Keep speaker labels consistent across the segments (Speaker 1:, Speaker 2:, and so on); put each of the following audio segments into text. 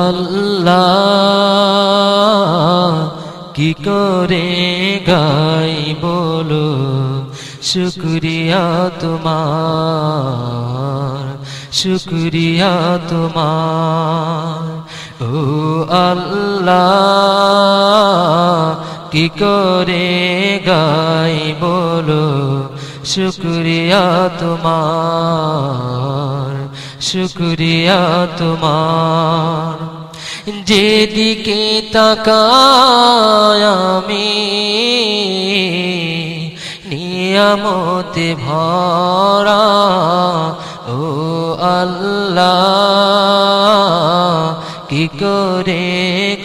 Speaker 1: আল্লাহ কি করে গাই বলো শুকরিয়া তোমার, শুকরিয়া তোমার। ও আল্লাহ কি করে গাই বলো শুকরিয়া তোমার, শুকরিয়া তোমার। যেদিকে তাকাই আমি নিয়ামতে ভরা, ও আল্লাহ কি করে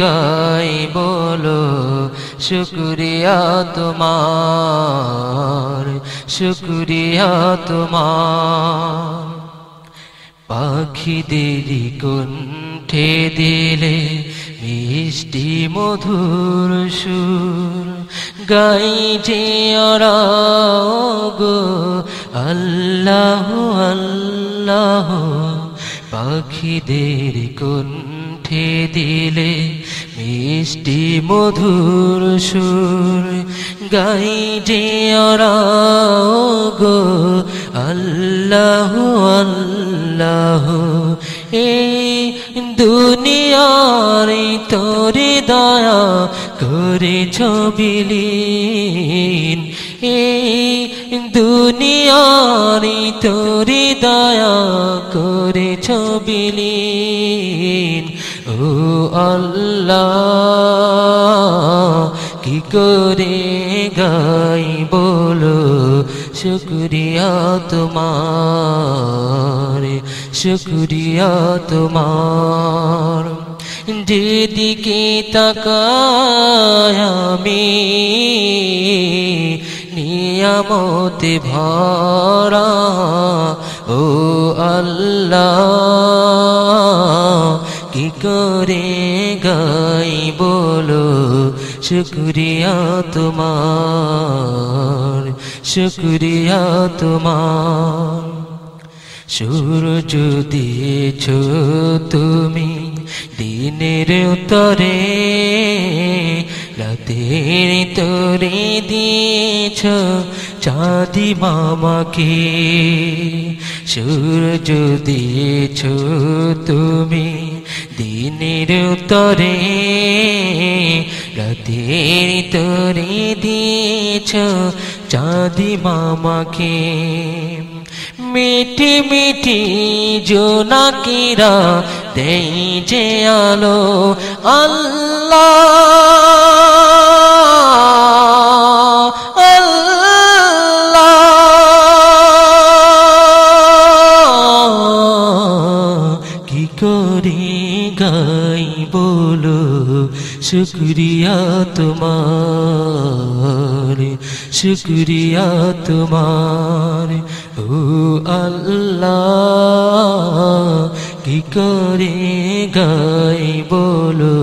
Speaker 1: গাই বলো শুকরিয়া তোমার, শুকরিয়া তোমার। পাখিদেরই কণ্ঠে দিলে মিষ্টি মধুর সুর, গাই যে ওরা গো আল্লাহ আল্লাহ। পাখিদের কণ্ঠে দিলে মিষ্টি মধুর সুর, গাই যে ওরা গো আল্লাহ আল্লাহ। এই দুনিয়ার তোরে দয়া করেছ বিলীন, এই দুনিয়ার তোরে দয়া করেছ বিলীন। ও আল্লাহ কি করে গাই বলো শুকরিয়া তোমার, শুকরিয়া তোমার। যেদিকে তাকাই আমি নিয়ামতে ভরা, ও আল্লাহ কি করে গাই বলো শুকরিয়া তোমার, শুকরিয়া তোমার। সূরজ দিয়েছ তুমি দিনের উত্তরে, রাতের তরে দিয়েছ চাঁদি মামাকে। সূরজ দিয়েছ তুমি দিনের উত্তরে, রাতের তরে দিয়েছ চাঁদি মামাকে। মিটি মিটি জোনাকিরা দেই যে আলো আল্লাহ আল্লাহ কি করে গাই বলো শুকরিয়া তোমার, শুকরিয়া তোমার। ও আল্লাহ কি করে গাই বলো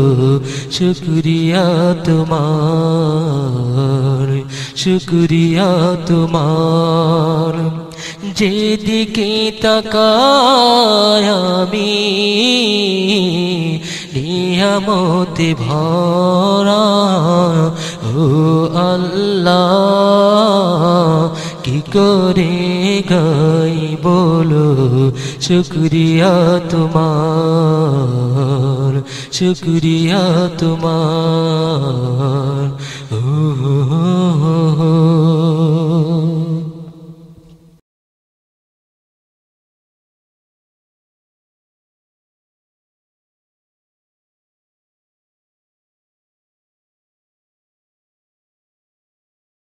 Speaker 1: শুকরিয়া তোমার, শুকরিয়া তোমার। যেদিকে তাকাই আমি নিয়ামতে ভরা, ও আল্লাহ কি করে গাই বলো শুকরিয়া তোমার, শুকরিয়া তোমার।